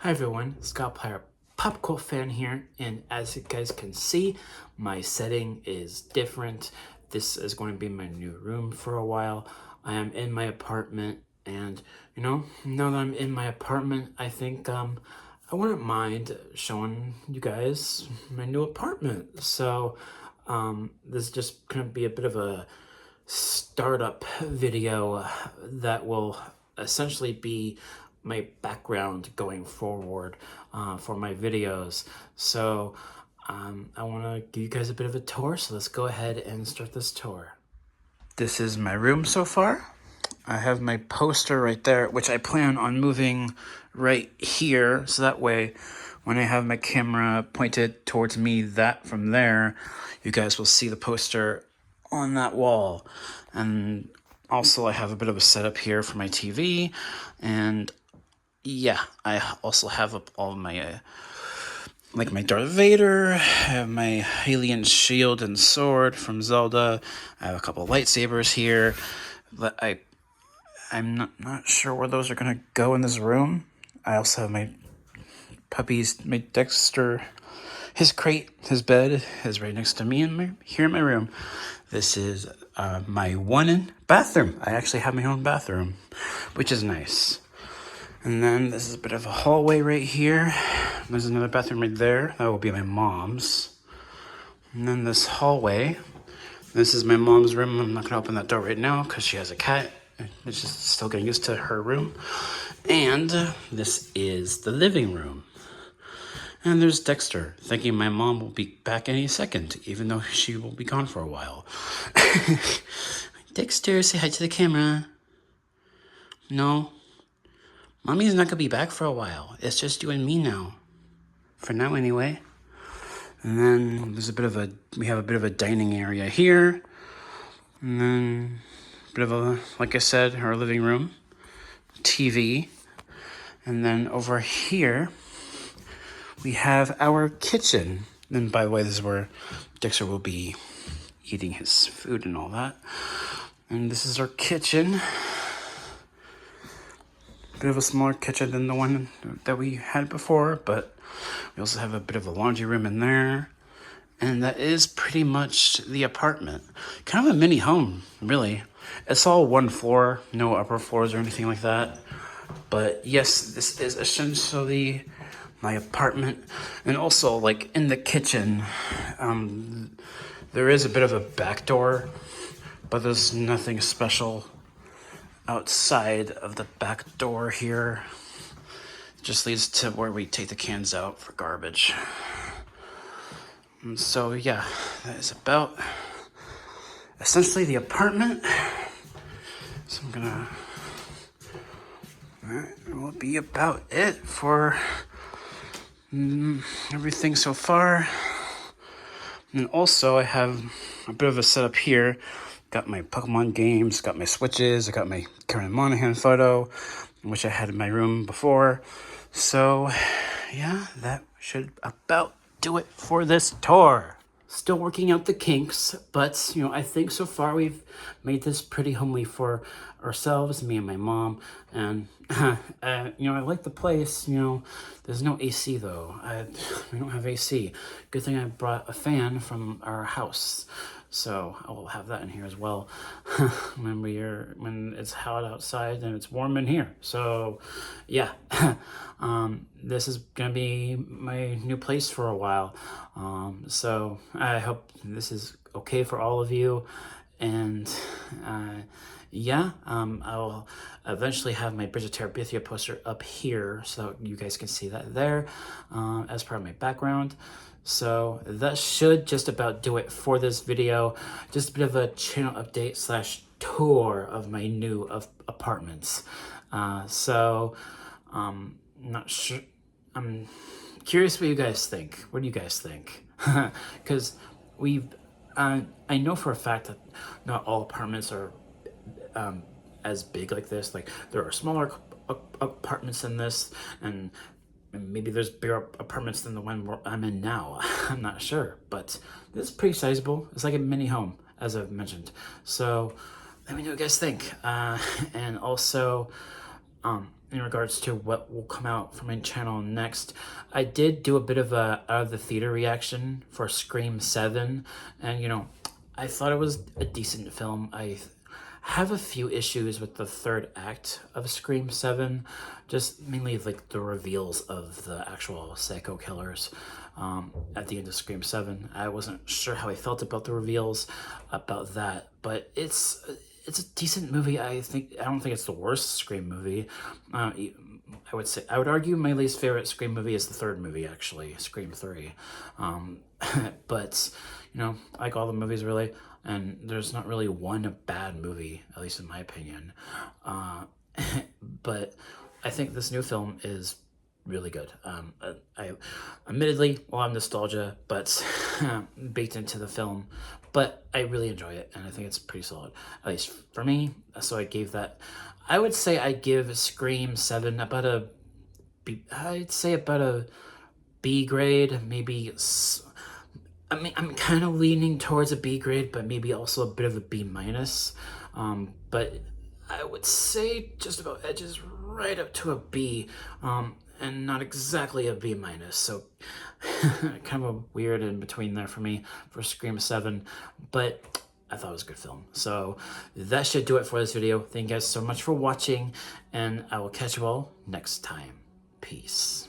Hi everyone, Scott Player Pop Cult fan here, and as you guys can see, my setting is different. This is going to be my new room for a while. I am in my apartment, and now that I'm in my apartment, I think I wouldn't mind showing you guys my new apartment. So this is just gonna be a bit of a startup video that will essentially be my background going forward for my videos. So I want to give you guys a bit of a tour, so let's go ahead and start this tour. This is my room so far. I have my poster right there, which I plan on moving right here, so that way when I have my camera pointed towards me, from there, you guys will see the poster on that wall. And also I have a bit of a setup here for my TV, and yeah, I also have up all my like my Darth Vader, I have my alien shield and sword from Zelda. I have a couple lightsabers here, but I'm not sure where those are gonna go in this room. I also have my puppies, my Dexter, his crate, his bed is right next to me here in my room. This is my bathroom. I actually have my own bathroom, which is nice. And then this is a bit of a hallway right here. There's another bathroom right there. That will be my mom's. And then this hallway. This is my mom's room. I'm not gonna open that door right now because she has a cat. It's just still getting used to her room. And this is the living room. And there's Dexter, thinking my mom will be back any second, even though she will be gone for a while. Dexter, say hi to the camera. No. Mommy's not gonna be back for a while. It's just you and me now. For now, anyway. And then there's we have a bit of a dining area here. And then a bit of a, like I said, our living room. TV. And then over here, we have our kitchen. And by the way, this is where Dexter will be eating his food and all that. And this is our kitchen. Bit of a smaller kitchen than the one that we had before, but we also have a bit of a laundry room in there. And that is pretty much the apartment. Kind of a mini home, really. It's all one floor, no upper floors or anything like that. But yes, this is essentially my apartment. And also, like, in the kitchen, there is a bit of a back door, but there's nothing special outside of the back door here. It just leads to where we take the cans out for garbage. And so yeah, that is about essentially the apartment. So that will be about it for everything so far. And also I have a bit of a setup here. Got my Pokemon games, got my Switches, I got my Karen Monahan photo, which I had in my room before. So yeah, that should about do it for this tour. Still working out the kinks, but I think so far we've made this pretty homely for ourselves, me and my mom. And I like the place. There's no AC though. We don't have AC. Good thing I brought a fan from our house, so I will have that in here as well. when it's hot outside and it's warm in here. So yeah, this is gonna be my new place for a while. So I hope this is okay for all of you. And yeah, I'll eventually have my 𝐦𝐨𝐫𝐞𝐫 poster up here so you guys can see that there as part of my background. So that should just about do it for this video. Just a bit of a channel update / tour of my new apartments. Not sure. I'm curious what you guys think. What do you guys think? Because I know for a fact that not all apartments are as big like this. Like, there are smaller apartments than this, and maybe there's bigger apartments than the one where I'm in now. I'm not sure, but this is pretty sizable. It's like a mini home, as I've mentioned. So let me know what you guys think. And also, in regards to what will come out from my channel next, I did do a bit of a out of the theater reaction for Scream 7, and you know, I thought it was a decent film. I have a few issues with the third act of Scream 7, just mainly like the reveals of the actual psycho killers at the end of Scream 7. I wasn't sure how I felt about the reveals about that, but it's a decent movie. I don't think it's the worst Scream movie. I would argue my least favorite Scream movie is the third movie, actually, Scream 3. But you know, I like all the movies really, and there's not really one bad movie, at least in my opinion. But I think this new film is really good. I admittedly, well, I'm nostalgia, but baked into the film, but I really enjoy it, and I think it's pretty solid, at least for me. So I gave that, I would say I give Scream 7 about a B, I'd say about a B grade, maybe. I mean, I'm kind of leaning towards a B grade, but maybe also a bit of a B minus. But I would say just about edges right up to a B, and not exactly a B minus. So kind of a weird in between there for me for Scream 7, but I thought it was a good film. So that should do it for this video. Thank you guys so much for watching, and I will catch you all next time. Peace.